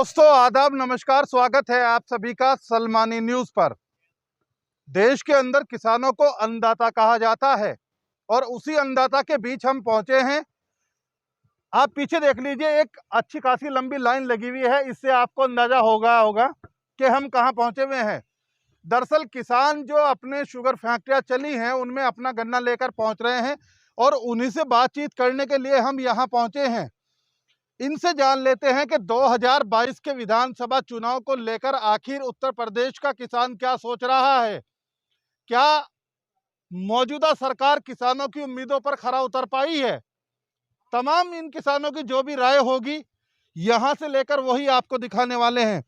दोस्तों आदाब नमस्कार, स्वागत है आप सभी का सलमानी न्यूज पर। देश के अंदर किसानों को अन्नदाता कहा जाता है और उसी अन्नदाता के बीच हम पहुंचे हैं। आप पीछे देख लीजिए, एक अच्छी खासी लंबी लाइन लगी हुई है। इससे आपको अंदाजा होगा कि हम कहां पहुंचे हुए हैं। दरअसल किसान जो अपने शुगर फैक्ट्रियां चली हैं उनमें अपना गन्ना लेकर पहुंच रहे हैं और उन्हीं से बातचीत करने के लिए हम यहां पहुंचे हैं। इनसे जान लेते हैं कि 2022 के विधानसभा चुनाव को लेकर आखिर उत्तर प्रदेश का किसान क्या सोच रहा है। क्या मौजूदा सरकार किसानों की उम्मीदों पर खरा उतर पाई है। तमाम इन किसानों की जो भी राय होगी यहां से लेकर वही आपको दिखाने वाले हैं।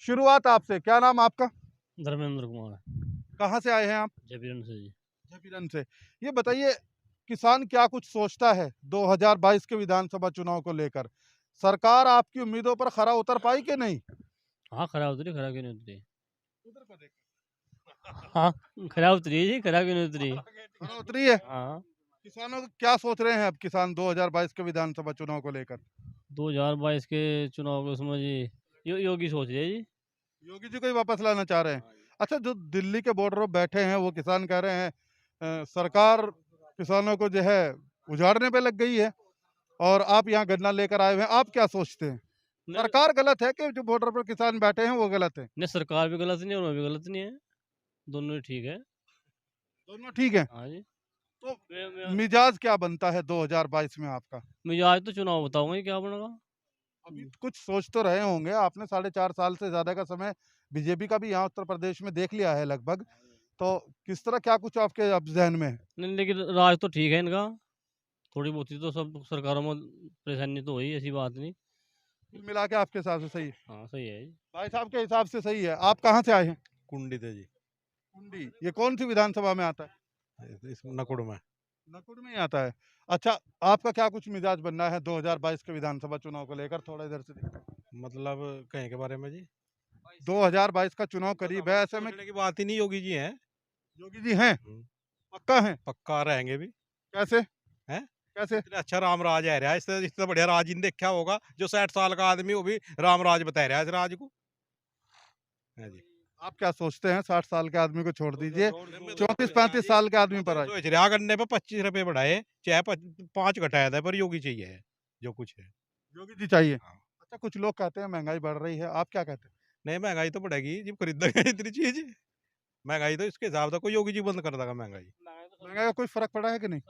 शुरुआत आपसे, क्या नाम आपका? धर्मेंद्र कुमार। कहां से आए हैं आप? जबीरन से जी। जबीरन से। ये बताइए, किसान क्या कुछ सोचता है 2022 के विधानसभा चुनाव को लेकर? सरकार आपकी उम्मीदों पर खरा उतर पाई कि नहीं? हाँ, खरा उतरी, खरा क्यों नहीं उतरी? उधर को देख। हाँ, खरा उतरी जी, खरा क्यों नहीं उतरी? खरा उतरी है। हाँ। किसानों को क्या सोच रहे हैं अब किसान 2022 के विधानसभा चुनाव को लेकर? 2022 के चुनाव को समझ जी, योगी सोच रहे जी। योगी जी को ही वापस लाना चाह रहे हैं। अच्छा, जो दिल्ली के बॉर्डर पर बैठे हैं वो किसान कह रहे हैं सरकार किसानों को जो है उजाड़ने पे लग गई है और आप यहाँ गन्ना लेकर आए हुए हैं। आप क्या सोचते हैं? सरकार गलत है कि जो बॉर्डर पर किसान बैठे हैं वो गलत है? नहीं, सरकार भी गलत नहीं और मैं भी गलत नहीं है, दोनों ही ठीक है। दोनों ठीक है। हाँ जी। तो मैं मिजाज क्या बनता है 2022 में आपका? मुझे आज तो चुनाव बताऊंगा ही क्या बनेगा। अभी कुछ सोच तो रहे होंगे आपने, 4.5 साल से ज्यादा का समय बीजेपी का भी यहाँ उत्तर प्रदेश में देख लिया है लगभग। तो किस तरह क्या कुछ आपके अब जहन में है? नहीं, लेकिन राज तो ठीक है इनका, थोड़ी बहुत ही तो सब सरकारों में परेशानी तो हुई, ऐसी बात नहीं। कुल मिला के आपके हिसाब से सही है? हाँ, सही है जी। भाई साहब के हिसाब से सही है। आप कहाँ से आए हैं? कुंडी थे जी। कुंडी, ये कौन सी विधानसभा में आता है? इस नकुड़ में। नकुड़ में ही आता है। अच्छा, आपका क्या कुछ मिजाज बनना है 2022 के विधानसभा चुनाव को लेकर? थोड़ा इधर से दिखाओ। मतलब कहीं के बारे में जी? 2022 का चुनाव करीब है, ऐसे में सोचने की बात ही नहीं, योगी जी हैं। योगी जी हैं? पक्का है? पक्का रहेंगे भी। कैसे? हैं? कैसे? इतना अच्छा राम राज है रहा, इससे इससे बढ़िया राज इन देखा होगा। जो 60 साल का आदमी वो भी राम राज बता रहा है इस राज को। है जी। आप क्या सोचते हैं? 60 साल के आदमी को छोड़ दीजिए, 34-35 साल के आदमी पर आए। सोच रहा गन्ने पे 25 रुपए बढ़ाए, चाहे 5 घटाया था, पर योगी चाहिए जो कुछ है। योगी जी चाहिए। हाँ। अच्छा, कुछ लोग कहते हैं महंगाई बढ़ रही है, आप क्या कहते हैं? नहीं, महंगाई तो बढ़ेगी जब खरीदेंगे इतनी चीज। महंगाई तो इसके हिसाब से कोई योगी जी बंद कर देगा महंगाई। महंगाई का कोई फर्क पड़ा है कि नहीं?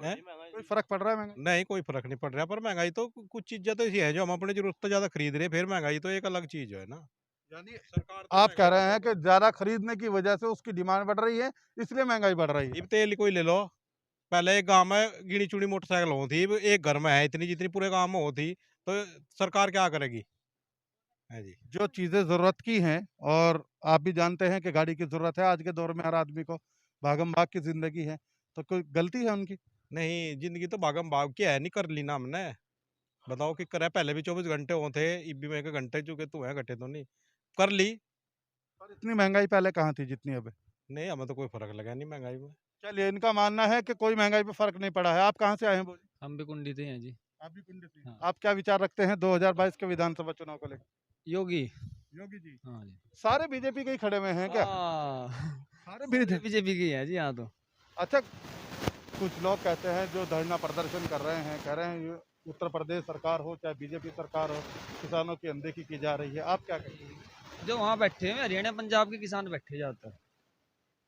हैं? कोई फर्क पड़ रहा है महंगाई? नहीं, कोई फर्क नहीं पड़ रहा, पर महंगाई तो कुछ चीजें तो ऐसी है जो हम अपने जरूरत से ज्यादा खरीद रहे हैं, फिर महंगाई तो एक अलग चीज है ना। यानी सरकार तो आप कह महंगाई रहे हैं कि ज्यादा खरीदने की वजह से उसकी डिमांड बढ़ रही है, इसलिए महंगाई बढ़ रही है। अब तेल ही कोई ले लो। पहले एक गांव में गिनी चुनी मोटरसाइकिल होती, अब एक घर में है इतनी जितनी पूरे गांव में होती, तो सरकार क्या करेगी? है जी। जो चीजें जरूरत की हैं, और आप भी जानते हैं कि गाड़ी की जरूरत है आज के दौर में, हर आदमी को भागम भाग की जिंदगी है, तो कोई गलती है उनकी? नहीं, जिंदगी तो भागम भाग की है, नहीं कर ली ना हमने। बताओ कि करे, पहले भी 24 घंटे होते, इब भी में के घंटे चुके तू है, घटे तो नहीं कर ली। पर इतनी महंगाई पहले कहाँ थी जितनी अब है? नहीं, हमें तो कोई फर्क लगा नहीं महंगाई में। चलिए, इनका मानना है कि कोई महंगाई पे फर्क नहीं पड़ा है। आप कहाँ से आए हैं बोलिए? हम भी कुंडी थे हैं जी। आप भी कुंडी से। हाँ। आप क्या विचार रखते हैं 2022 के विधानसभा चुनाव को लेकर? योगी। योगी जी। हाँ जी। सारे बीजेपी के ही खड़े हुए हैं क्या? सारे बीजेपी? बीजेपी की है जी यहाँ तो। अच्छा, कुछ लोग कहते हैं जो धरना प्रदर्शन कर रहे हैं, कह रहे हैं ये उत्तर प्रदेश सरकार हो चाहे बीजेपी सरकार हो, किसानों की अनदेखी की जा रही है। आप क्या कहते हैं? जो वहाँ बैठे हैं हरियाणा पंजाब के किसान बैठे ज्यादातर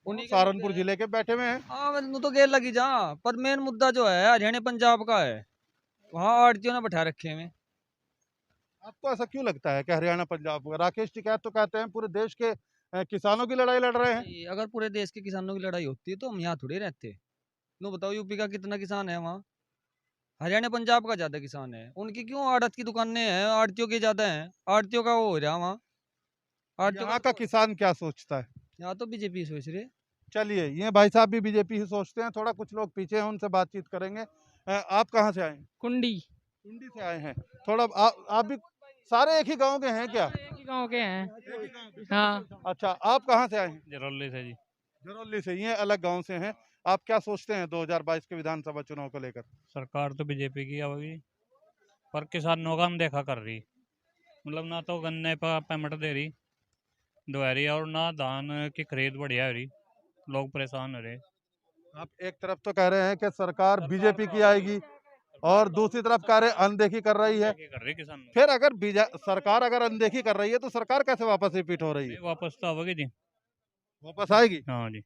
उन्हीं के सहारनपुर मुद्दे हैं। जिले के बैठे हुए हैं। हाँ, मैं तो गेर लगी जा, पर मेन मुद्दा जो है हरियाणा पंजाब का है, वहाँ आड़तियों ने बैठा रखे हैं। आपको ऐसा क्यों लगता है कि हरियाणा पंजाब होगा? राकेश टिकैत तो कहते हैं पूरे देश के किसानों की लड़ाई लड़ रहे हैं। अगर पूरे देश के किसानों की लड़ाई होती तो हम यहाँ थोड़ी रहते। लो बताओ, यूपी का कितना किसान है वहाँ, हरियाणा पंजाब का ज्यादा किसान है। उनकी क्यों आड़त की दुकानें हैं, आड़तियों की ज्यादा हैं, आड़तियों का वो हो रहा वहाँ, आड़तियों यहाँ का किसान क्या सोचता है? यहाँ तो बीजेपी सोच रही है। चलिए, ये भाई साहब भी बीजेपी ही सोचते हैं। थोड़ा कुछ लोग पीछे हैं, उनसे बातचीत करेंगे। आप कहाँ से आए हैं? कुंडी। कुंडी से आए हैं। थोड़ा आप भी सारे एक ही गांव के हैं क्या? एक ही गांव के हैं। एक ही गांव के? हाँ। अच्छा, आप कहाँ से आए हैं? जरौली से जी। जरौली से। ये अलग गांव से हैं। आप क्या सोचते हैं 2022 के विधानसभा चुनाव को लेकर? सरकार तो बीजेपी की आवेगी, पर किसानों का अनदेखा कर रही। मतलब ना तो गन्ने पर पेमेंट दे रही दोहरी और ना धान की खरीद बढ़िया हो रही, लोग परेशान हो रहे। आप एक तरफ तो कह रहे हैं कि सरकार बीजेपी की आएगी सरकार और तो दूसरी तरफ कह रहे सरकार अनदेखी कर रही है। अनदेखी कर रही किसानों की। फिर अगर सरकार अगर अनदेखी कर रही है तो सरकार कैसे वापस रिपीट हो रही है, नहीं वापस तो आवेगी जी। वापस आएगी? हाँ जी,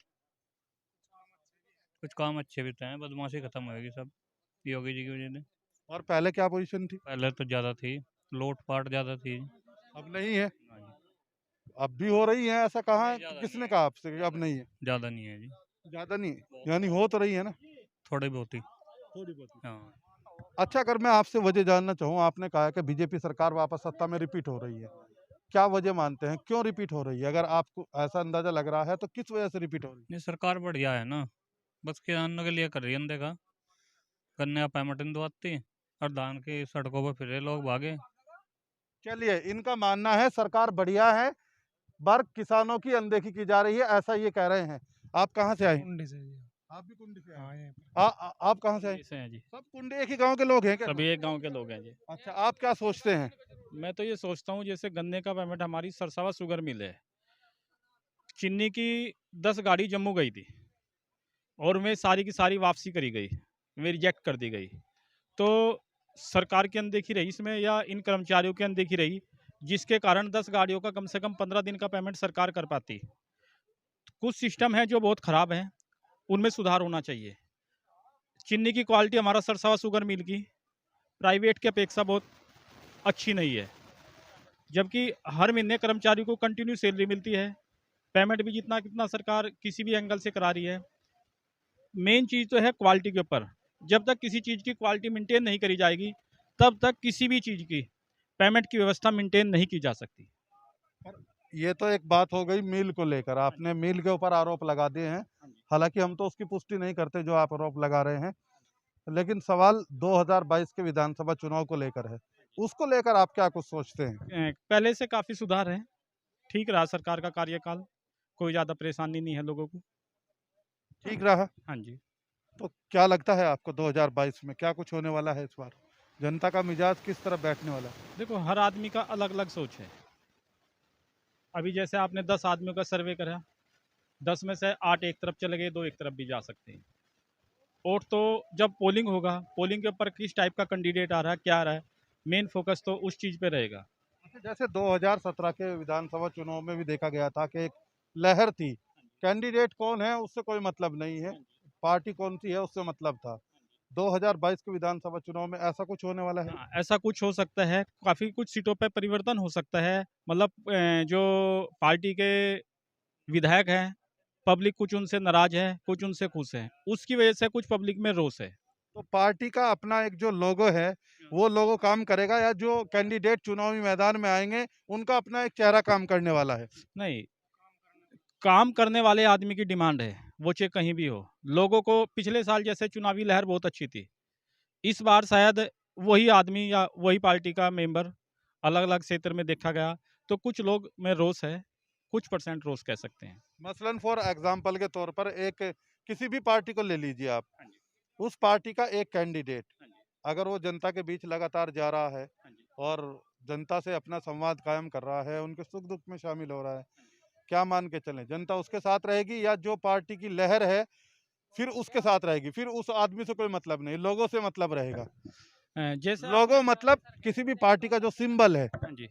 कुछ काम अच्छे भी तो हैं, बदमाशी खत्म होगी सब योगी जी की वजह से। और पहले क्या पोजीशन थी? पहले तो ज़्यादा थी, लूट पाट ज़्यादा थी। अब नहीं है? हाँ जी, अब भी हो रही है, ऐसा कहा नहीं है? ज़्यादा नहीं किसने है, कहा आपसे कि अब नहीं है? ज़्यादा नहीं है जी, ज्यादा नहीं है, बहुत यानी हो तो रही है ना? थोड़ी बहुत ही। थोड़ी बहुत। हाँ, अच्छा, अगर मैं आपसे वजह जानना चाहूँ, आपने कहा कि बीजेपी सरकार वापस सत्ता में रिपीट हो रही है, क्या वजह मानते हैं, क्यों रिपीट हो रही है? अगर आपको ऐसा अंदाजा लग रहा है तो किस वजह से रिपीट हो रही है? नहीं सरकार बढ़िया है ना, बस किसानों के लिए कर रही है अनदेखा, गन्ने का पेमेंट नहीं दवाती और धान की सड़कों पर फिर रहे लोग भागे। चलिए, इनका मानना है सरकार बढ़िया है, पर किसानों की अनदेखी की जा रही है, ऐसा ये कह रहे हैं। आप कहाँ से आए? कुंडी से जी। आप भी कुंडी से आए? हाँ, यहीं पर। आप कहाँ से आए? से हैं जी, सब कुंडी एक ही गांव के लोग हैं क्या? सभी एक गांव के लोग हैं जी। अच्छा, आप क्या सोचते हैं? मैं तो ये सोचता हूँ जैसे गन्ने का पेमेंट हमारी सरसावा शुगर मिल है, चीनी की 10 गाड़ी जम्मू गई थी और वे सारी की सारी वापसी करी गई, वे रिजेक्ट कर दी गई। तो सरकार की अनदेखी रही इसमें या इन कर्मचारियों की अनदेखी रही, जिसके कारण 10 गाड़ियों का कम से कम 15 दिन का पेमेंट सरकार कर पाती। कुछ सिस्टम है जो बहुत ख़राब है, उनमें सुधार होना चाहिए। चीनी की क्वालिटी हमारा सरसावा शुगर मिल की प्राइवेट की अपेक्षा बहुत अच्छी नहीं है, जबकि हर महीने कर्मचारी को कंटिन्यू सैलरी मिलती है, पेमेंट भी जितना कितना सरकार किसी भी एंगल से करा रही है। मेन चीज़ तो है क्वालिटी के ऊपर, जब तक किसी चीज़ की क्वालिटी मेंटेन नहीं करी जाएगी तब तक किसी भी चीज़ की पेमेंट की व्यवस्था मेंटेन नहीं की जा सकती। ये तो एक बात हो गई मिल को लेकर, आपने मिल के ऊपर आरोप लगा दिए हैं, हालांकि हम तो उसकी पुष्टि नहीं करते जो आप आरोप लगा रहे हैं, लेकिन सवाल 2022 के विधानसभा चुनाव को लेकर है, उसको लेकर आप क्या कुछ सोचते हैं? पहले से काफ़ी सुधार है, ठीक रहा सरकार का कार्यकाल, कोई ज़्यादा परेशानी नहीं है लोगों को। ठीक रहा? हाँ जी, तो क्या लगता है आपको 2022 में क्या कुछ होने वाला है इस बार? जनता का मिजाज किस तरफ बैठने वाला है? देखो हर आदमी का अलग अलग सोच है। अभी जैसे आपने 10 आदमियों का सर्वे करा, 10 में से 8 एक तरफ चले गए, 2 एक तरफ भी जा सकते हैं। वोट तो जब पोलिंग होगा, पोलिंग के ऊपर किस टाइप का कैंडिडेट आ रहा है, क्या आ रहा है, मेन फोकस तो उस चीज़ पे रहेगा। अच्छा, जैसे 2017 के विधानसभा चुनाव में भी देखा गया था कि एक लहर थी, कैंडिडेट कौन है उससे कोई मतलब नहीं है, पार्टी कौन सी है उससे मतलब था। 2022 के विधानसभा चुनाव में ऐसा कुछ होने वाला है? हाँ, ऐसा कुछ हो सकता है, काफ़ी कुछ सीटों पे परिवर्तन हो सकता है। मतलब जो पार्टी के विधायक हैं, पब्लिक कुछ उनसे नाराज है, कुछ उनसे खुश है, उसकी वजह से कुछ पब्लिक में रोष है। तो पार्टी का अपना एक जो लोगो है वो लोगो काम करेगा, या जो कैंडिडेट चुनावी मैदान में आएंगे उनका अपना एक चेहरा काम करने वाला है? नहीं, काम करने वाले आदमी की डिमांड है, वो चाहे कहीं भी हो। लोगों को पिछले साल जैसे चुनावी लहर बहुत अच्छी थी, इस बार शायद वही आदमी या वही पार्टी का मेंबर अलग अलग क्षेत्र में देखा गया, तो कुछ लोग में रोष है, कुछ परसेंट रोष कह सकते हैं। मसलन फॉर एग्जांपल के तौर पर एक किसी भी पार्टी को ले लीजिए आप, उस पार्टी का एक कैंडिडेट अगर वो जनता के बीच लगातार जा रहा है और जनता से अपना संवाद कायम कर रहा है, उनके सुख दुख में शामिल हो रहा है, क्या मान के चलें जनता उसके साथ रहेगी, या जो पार्टी की लहर है फिर उसके साथ रहेगी? फिर उस आदमी से कोई मतलब नहीं, लोगों से मतलब रहेगा। जैसे लोगो मतलब किसी भी पार्टी का जो सिंबल है। हाँ जी,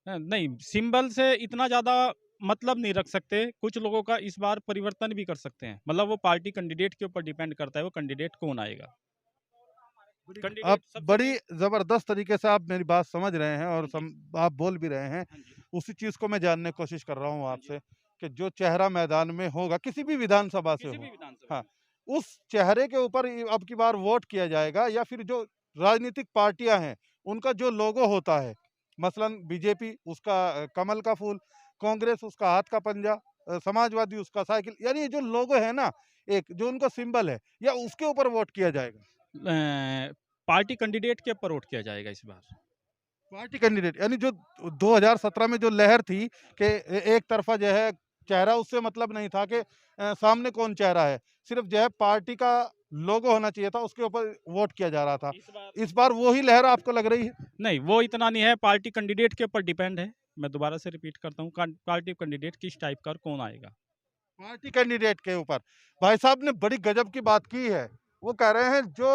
नहीं सिंबल से इतना ज़्यादा मतलब नहीं रख सकते, कुछ लोगों का इस बार परिवर्तन भी कर सकते हैं। मतलब वो पार्टी कैंडिडेट के ऊपर डिपेंड करता है, वो कैंडिडेट कौन आएगा। आप कैंडिडेट सबसे बड़ी main- जबरदस्त तरीके से आप मेरी बात समझ रहे हैं और आप बोल भी रहे हैं। हाँ जी, उसी चीज को मैं जानने की कोशिश कर रहा हूँ आपसे कि जो चेहरा मैदान में होगा किसी भी विधानसभा से किसी हो, भी विधानसभा हाँ, उस चेहरे के ऊपर अब की बार वोट किया जाएगा, या फिर जो राजनीतिक पार्टियां हैं उनका जो लोगो होता है, मसलन बीजेपी उसका कमल का फूल, कांग्रेस उसका हाथ का पंजा, समाजवादी उसका साइकिल, यानी ये जो लोगो है ना, एक जो उनका सिंबल है, या उसके ऊपर वोट किया जाएगा? पार्टी कैंडिडेट के ऊपर वोट किया जाएगा इस बार। पार्टी कैंडिडेट, यानी जो 2017 में जो लहर थी कि एक तरफा जो है चेहरा, उससे मतलब नहीं था कि सामने कौन चेहरा है, सिर्फ जो है पार्टी का लोगो होना चाहिए था, उसके ऊपर वोट किया जा रहा था। इस बार इस बार वही लहर आपको लग रही है? नहीं, वो इतना नहीं है, पार्टी कैंडिडेट के ऊपर डिपेंड है। मैं दोबारा से रिपीट करता हूँ, पार्टी कैंडिडेट किस टाइप का और कौन आएगा। पार्टी कैंडिडेट के ऊपर भाई साहब ने बड़ी गजब की बात की है। वो कह रहे हैं जो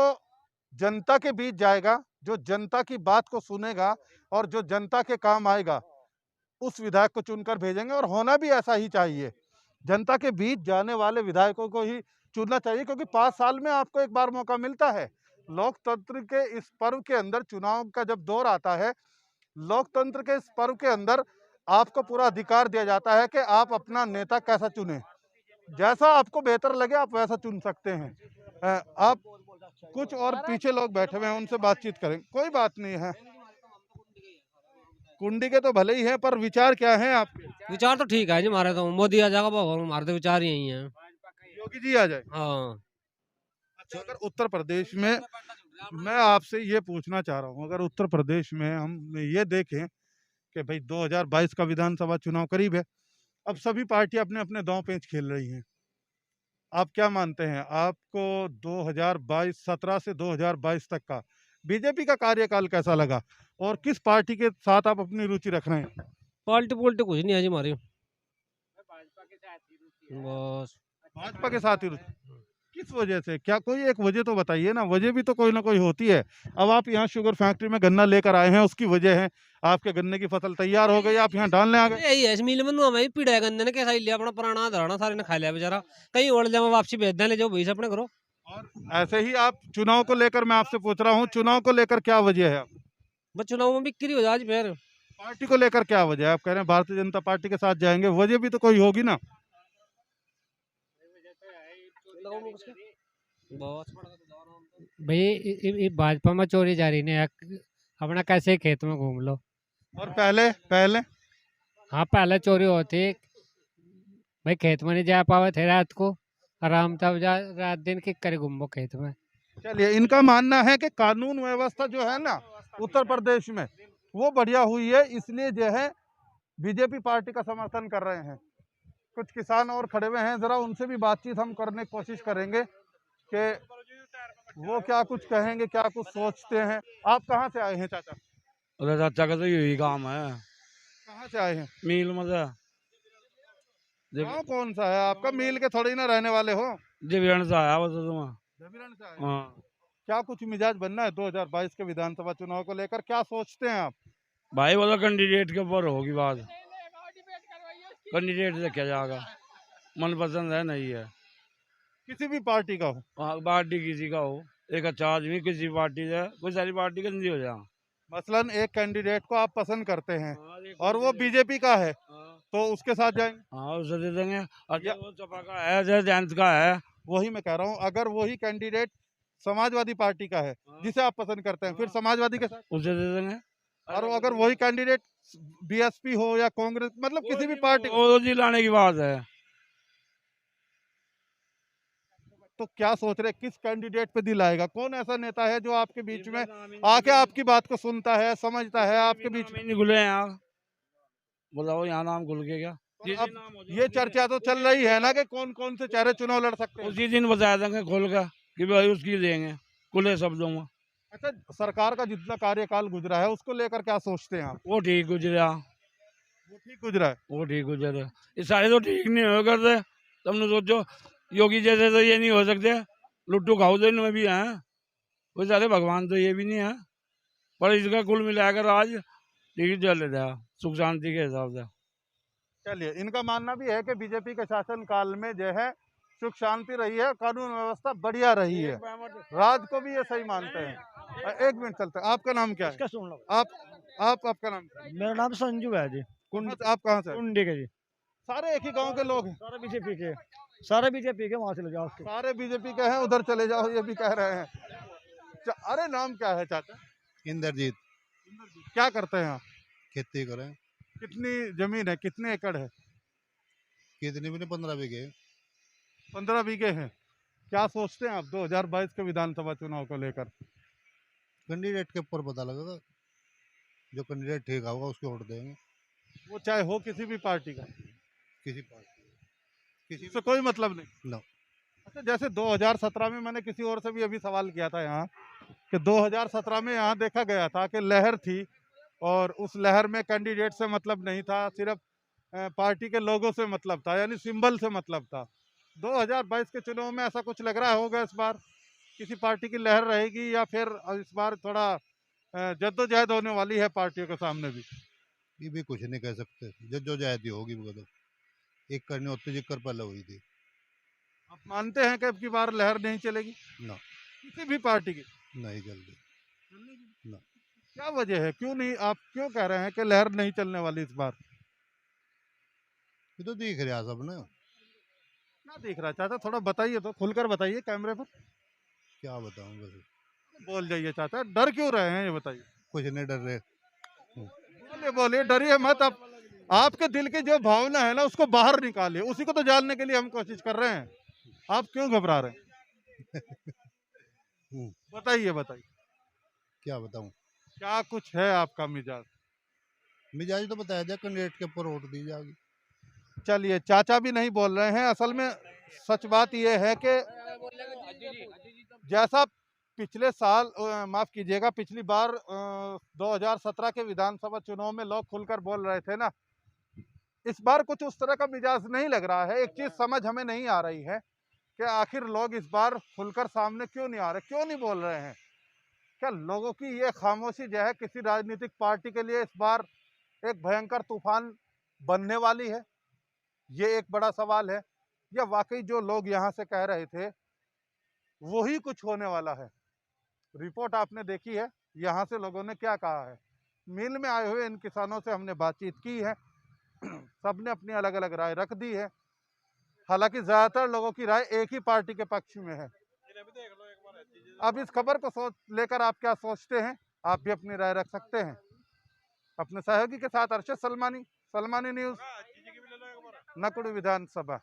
जनता के बीच जाएगा, जो जनता की बात को सुनेगा और जो जनता के काम आएगा, उस विधायक को चुनकर भेजेंगे। और होना भी ऐसा ही चाहिए, जनता के बीच जाने वाले विधायकों को ही चुनना चाहिए, क्योंकि 5 साल में आपको एक बार मौका मिलता है। लोकतंत्र के इस पर्व के अंदर चुनाव का जब दौर आता है, लोकतंत्र के इस पर्व के अंदर आपको पूरा अधिकार दिया जाता है कि आप अपना नेता कैसा चुने, जैसा आपको बेहतर लगे आप वैसा चुन सकते हैं। आप कुछ और पीछे लोग बैठे हुए हैं, उनसे बातचीत करें, कोई बात नहीं है। कुंडी के तो भले ही हैं, पर विचार क्या है आपके? विचार तो ठीक है जी हमारे, तो मोदी आ जाएगा भगवान, हमारे तो विचार यही हैं। योगी जी आ जाए। हाँ अच्छा, अगर उत्तर प्रदेश में, मैं आपसे ये पूछना चाह रहा हूँ, अगर उत्तर प्रदेश में हम ये देखें कि भाई 2022 का विधानसभा चुनाव करीब है, अब सभी पार्टियां अपने अपने दांव पेच खेल रही हैं, आप क्या मानते हैं? आपको 2022 17 से 2022 तक का बीजेपी का कार्यकाल कैसा लगा, और किस पार्टी के साथ आप अपनी रुचि रख रहे हैं? पाल्टी पुल्टी कुछ नहीं है जी हमारी, बस। भाजपा के साथ ही रुचि? किस वजह से? क्या कोई एक वजह तो बताइए ना, वजह भी तो कोई ना कोई होती है। अब आप यहाँ शुगर फैक्ट्री में गन्ना लेकर आए हैं, उसकी वजह है आपके गन्ने की फसल तैयार हो गई, आप यहाँ डालने आ गए। यही है इस मिल में हमें पीड़ा है गंदे ने, कैसा ही लिया अपना पुराना धराना सारे ने खा लिया बेचारा, कहीं और ले वापसी भेज दें, ले जाओ भैया अपने करो। और ऐसे ही आप चुनाव को लेकर, मैं आपसे पूछ रहा हूँ, चुनाव को लेकर क्या वजह है? बस चुनाव में बिक्री हो जाए फिर। पार्टी को लेकर क्या वजह है? आप कह रहे हैं भारतीय जनता पार्टी के साथ जाएंगे, वजह भी तो कोई होगी ना? भाई भाजपा में चोरी जा रही ने, अपना कैसे खेत में घूम लो। और पहले पहले हाँ पहले चोरी होती, भाई खेत में नहीं जा पावे थे रात को, आराम तब जा रात दिन की करे घूमो खेत में। चलिए, इनका मानना है कि कानून व्यवस्था जो है ना उत्तर प्रदेश में, वो बढ़िया हुई है, इसलिए जो है बीजेपी पार्टी का समर्थन कर रहे हैं। कुछ किसान और खड़े हुए हैं, जरा उनसे भी बातचीत हम करने की कोशिश करेंगे कि वो क्या कुछ कहेंगे, क्या कुछ सोचते हैं। आप कहाँ से आए हैं चाचा? अरे चाचा का तो यही काम है, कहाँ से आए हैं? मील में से। गाँव कौन सा है आपका? मील के थोड़ी ना रहने वाले हो? दिव्यांग से आया बस तुम। जबीरन से आए हैं। हाँ क्या कुछ मिजाज बनना है 2022 के विधानसभा चुनाव को लेकर, क्या सोचते हैं आप? भाई वो तो कैंडिडेट के ऊपर होगी बात, कैंडिडेट से क्या जाएगा, मनपसंद है नहीं है, किसी भी पार्टी का हो? पार्टी किसी का हो, एक अच्छा आदमी किसी पार्टी से, कोई सारी पार्टी गंदी हो जाए। मसलन एक कैंडिडेट को आप पसंद करते हैं और वो बीजेपी का है, तो उसके साथ जाएंगे? हाँ उसे दे देंगे। अच्छा वो चपा का है, जय जयंत का है। वही मैं कह रहा हूँ, अगर वही कैंडिडेट समाजवादी पार्टी का है जिसे आप पसंद करते हैं, फिर समाजवादी के साथ? उसे दे देंगे। और अगर वही कैंडिडेट बीएसपी हो या कांग्रेस, मतलब किसी भी पार्टी, वो जिलाने की बात है। तो क्या सोच रहे, किस कैंडिडेट पे दिल आएगा? कौन ऐसा नेता है जो आपके बीच में आके आपकी बात को सुनता है, समझता है आपके बीच में? नहीं खुले हैं यहाँ, बताओ यहाँ नाम खुल के क्या? अब ये चर्चा तो चल रही है ना कि कौन कौन से चेहरे चुनाव लड़ सकते हैं। उसी दिन बता देंगे खोल का कि भाई उसकी देंगे खुले शब्दों में। अच्छा, सरकार का जितना कार्यकाल गुजरा है उसको लेकर क्या सोचते हैं आप? वो ठीक गुजरा, वो ठीक गुजरा है? वो ठीक गुजरा। ये सारे तो ठीक नहीं हो करते, तुमने सोचो योगी जैसे तो ये नहीं हो सकते, लुट्टू खाओ तो इनमें भी हैं, वो सारे भगवान तो ये भी नहीं है, पर इसका कुल मिलाकर आज ठीक चल रहा है सुख शांति के हिसाब से। चलिए, इनका मानना भी है कि बीजेपी के शासन काल में जो है सुख शांति रही है, कानून व्यवस्था बढ़िया रही है, राज को भी ये सही मानते हैं। एक मिनट चलते हैं, आपका नाम क्या है? सुन लो। आपका नाम क्या है? मेरा नाम संजू है जी, आप कहाँ से? कुंडी के जी। सारे एक ही गांव के लोग हैं? सारे बीजेपी के, सारे बीजेपी के, वहाँ चले जाओ उसके। सारे बीजेपी के हैं, उधर चले जाओ, ये भी कह रहे हैं। अरे नाम क्या है चाचा? इंद्रजीत। क्या करते हैं आप? खेती करें। कितनी जमीन है, कितने एकड़ है? कितनी भी नहीं, 15 बीघे। 15 बीघे हैं। क्या सोचते हैं आप 2022 के विधानसभा चुनाव को लेकर? कैंडिडेट के ऊपर पता लगेगा, जो कैंडिडेट ठीक होगा उसको वोट देंगे। वो चाहे हो किसी भी पार्टी का, किसी पार्टी, किसी इससे कोई मतलब नहीं। नो। अच्छा, जैसे 2017 में मैंने किसी और से भी अभी सवाल किया था यहाँ कि 2017 में यहाँ देखा गया था कि लहर थी और उस लहर में कैंडिडेट से मतलब नहीं था, सिर्फ पार्टी के लोगों से मतलब था, यानी सिंबल से मतलब था। 2022 के चुनाव में ऐसा कुछ लग रहा होगा इस बार किसी पार्टी की लहर रहेगी या फिर इस बार थोड़ा जद्दोजहद होने वाली है पार्टियों के सामने भी? ये भी कुछ नहीं कह सकते, जद्दोजहद ही होगी वो तो। एक करनी होती जिक्र पहले हुई थी। आप मानते हैं कि अब की बार लहर नहीं चलेगी ना, किसी भी पार्टी की? नहीं जल्दी। ना, क्या वजह है, क्यों नहीं, आप क्यों कह रहे हैं कि लहर नहीं चलने वाली इस बार? ये तो दिख रहा सब ना। क्या दिख रहा है चाचा, थोड़ा बताइए, तो खुलकर बताइए कैमरे पर। क्या बताऊं, बस बोल जाइए चाचा, डर क्यों रहे हैं ये बताइए। कुछ नहीं डर रहे। बोलिए बोलिए, डरिए मत। आप आपके दिल की जो भावना है ना उसको बाहर निकालिए, उसी को तो जानने के लिए हम कोशिश कर रहे हैं। आप क्यों घबरा रहे हैं? बताइए बताइए, क्या बताऊं, क्या कुछ है आपका मिजाज? मिजाज तो बताया जाए, कैंडिडेट के ऊपर वोट दी जाएगी। चलिए, चाचा भी नहीं बोल रहे हैं। असल में सच बात यह है कि जैसा पिछले साल माफ कीजिएगा, पिछली बार 2017 के विधानसभा चुनाव में लोग खुलकर बोल रहे थे ना, इस बार कुछ उस तरह का मिजाज नहीं लग रहा है। एक चीज समझ हमें नहीं आ रही है कि आखिर लोग इस बार खुलकर सामने क्यों नहीं आ रहे, क्यों नहीं बोल रहे हैं? क्या लोगों की ये खामोशी जो है किसी राजनीतिक पार्टी के लिए इस बार एक भयंकर तूफान बनने वाली है? ये एक बड़ा सवाल है। या वाकई जो लोग यहाँ से कह रहे थे वही कुछ होने वाला है? रिपोर्ट आपने देखी है, यहाँ से लोगों ने क्या कहा है। मिल में आए हुए इन किसानों से हमने बातचीत की है, सबने अपनी अलग अलग राय रख दी है। हालांकि ज्यादातर लोगों की राय एक ही पार्टी के पक्ष में है। अब इस खबर को सोच लेकर आप क्या सोचते हैं, आप भी अपनी राय रख सकते हैं। अपने सहयोगी के साथ अरशद सलमानी, सलमानी न्यूज, नकुड़ विधानसभा।